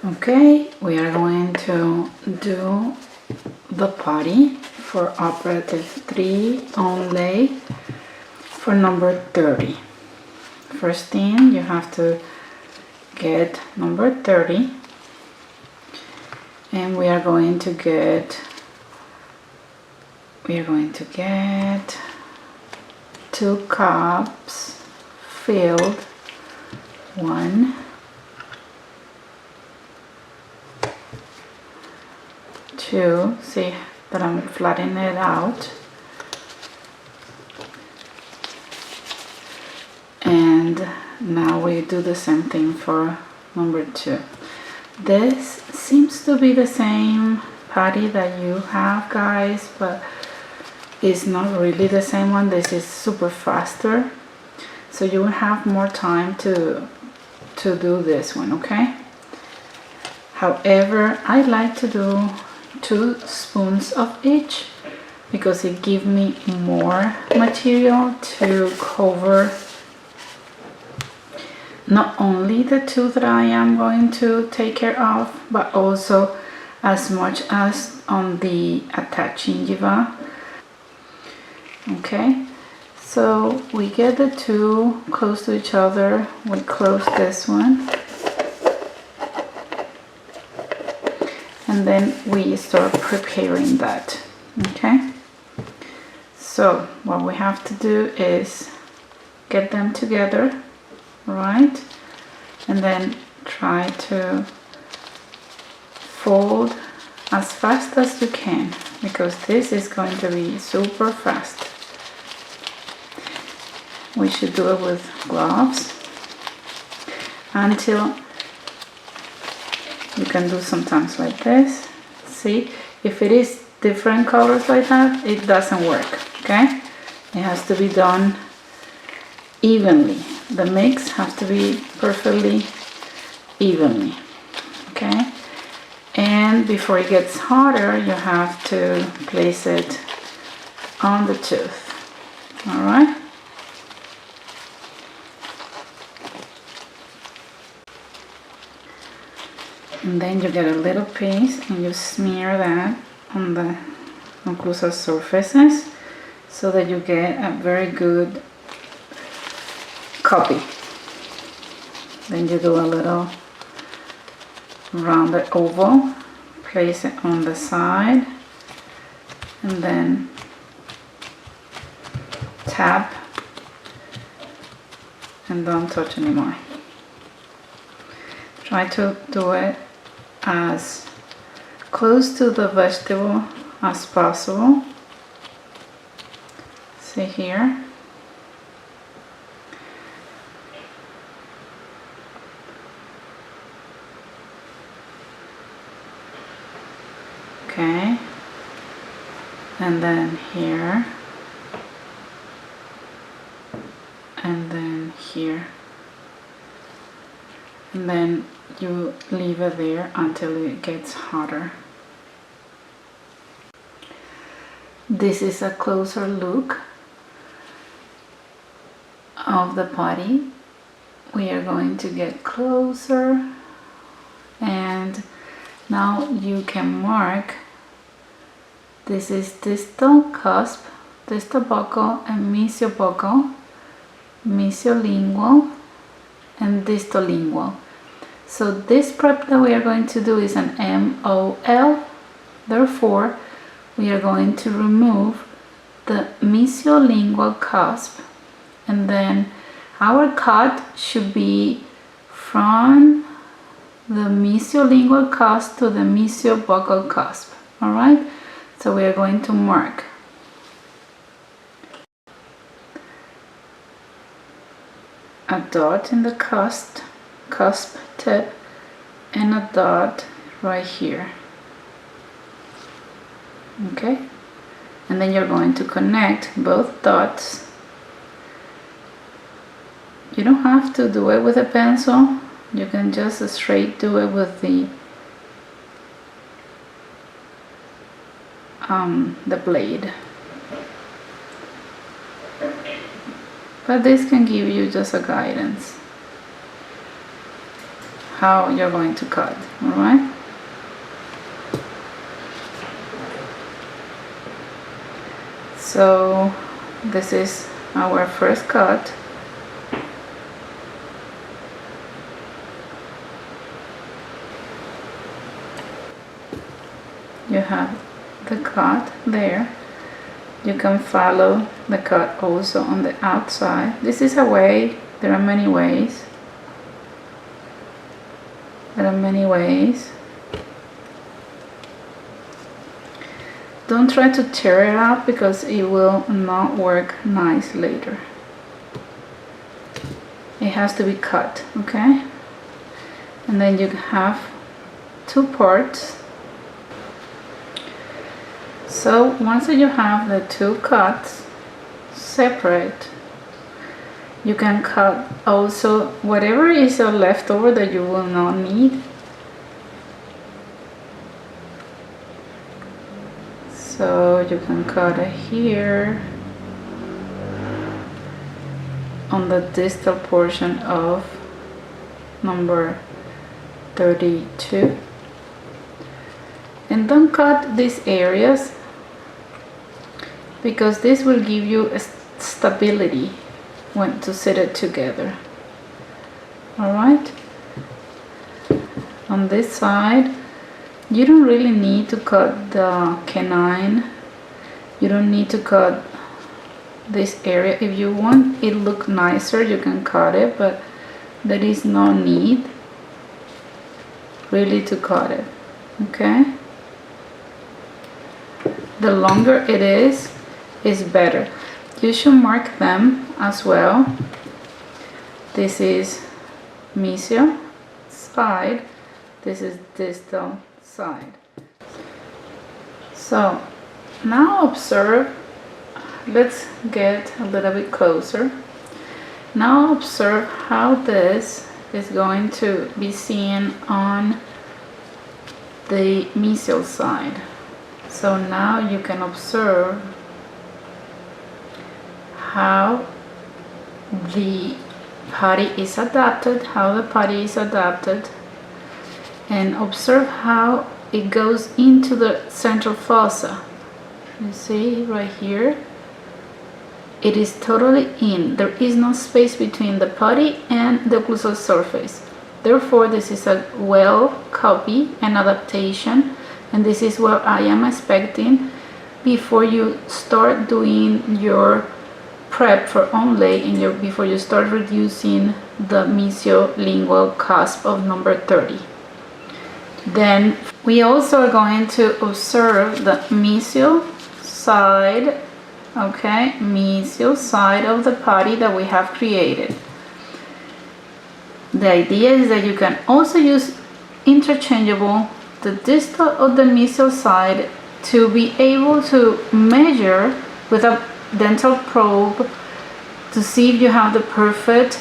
Okay, we are going to do the putty for operative 3 onlay for number 30. First thing, you have to get number 30, and we are going to get 2 cups filled, 1, 2, see that I'm flattening it out, and now we do the same thing for number 2. This seems to be the same putty that you have, guys, but it's not really the same one. This is super faster, so you will have more time to do this one, okay? However, I like to do 2 spoons of each because it gives me more material to cover not only the 2 that I am going to take care of, but also as much as on the attached gingiva. Okay, so we get the 2 close to each other. We close this one, and then we start preparing that. Okay, so what we have to do is get them together, right, and then try to fold as fast as you can, because this is going to be super fast. We should do it with gloves until you can do sometimes like this. See, if it is different colors like that, it doesn't work. Okay, it has to be done evenly. The mix has to be perfectly evenly. Okay, and before it gets harder, you have to place it on the tooth. All right. And then you get a little piece and you smear that on the occlusal surfaces so that you get a very good copy. Then you do a little rounded oval, place it on the side, and then tap and don't touch anymore. Try to do it as close to the vegetable as possible. See here. Okay, and then here, and then here, and then you leave it there until it gets hotter. This is a closer look of the putty. We are going to get closer, and now you can mark. This is distal cusp, distal buccal, and mesiobuccal, mesiolingual, and distal lingual. So this prep that we are going to do is an MOL. Therefore, we are going to remove the mesiolingual cusp, and then our cut should be from the mesiolingual cusp to the mesiobuccal cusp. All right, so we are going to mark a dot in the cusp tip and a dot right here. Okay, and then you're going to connect both dots. You don't have to do it with a pencil. You can just straight do it with the blade. But this can give you just a guidance how you're going to cut. All right. So this is our first cut. You have the cut there. You can follow the cut also on the outside. This is a way. There are many ways. There are many ways. Don't try to tear it out because it will not work nice later. It has to be cut, okay? And then you have two parts. So once you have the two cuts separate, you can cut also whatever is a leftover that you will not need. So you can cut it here on the distal portion of number 32. And don't cut these areas because this will give you a stability when to sit it together. All right. On this side, you don't really need to cut the canine. You don't need to cut this area. If you want it look nicer, you can cut it, but there is no need really to cut it. Okay. The longer it is better. You should mark them as well. This is mesial side. This is distal side. So now observe, let's get a little bit closer. Now observe how this is going to be seen on the mesial side. So now you can observe how the putty is adapted, and observe how it goes into the central fossa. You see right here, it is totally in. There is no space between the putty and the occlusal surface. Therefore, this is a well copy and adaptation, and this is what I am expecting before you start doing your prep for onlay and before you start reducing the mesiolingual cusp of number 30. Then we also are going to observe the mesial side, okay, mesial side of the putty that we have created. The idea is that you can also use interchangeable the distal of the mesial side to be able to measure with a dental probe to see if you have the perfect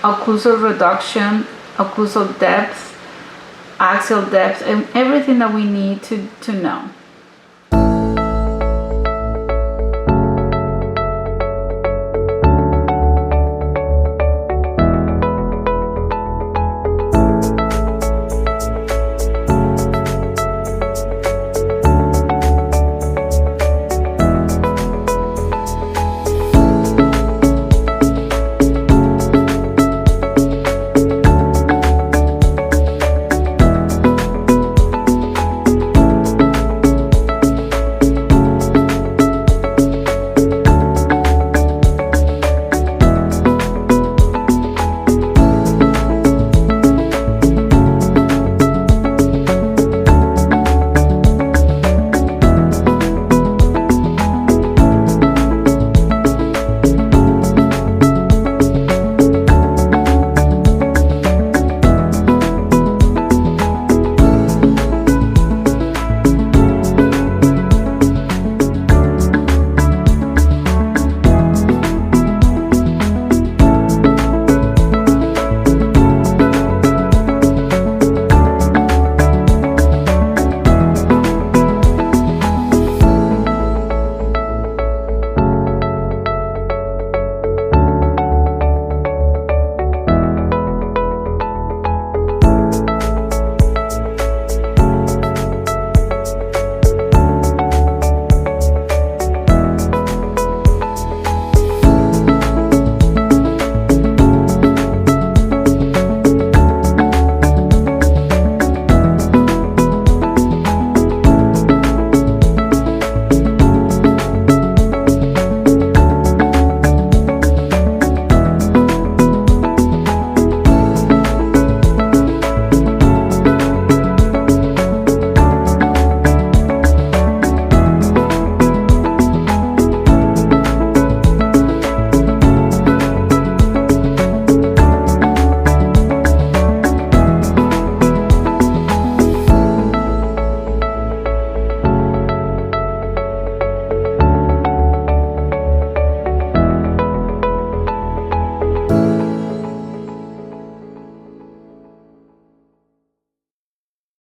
occlusal reduction, occlusal depth, axial depth, and everything that we need to know.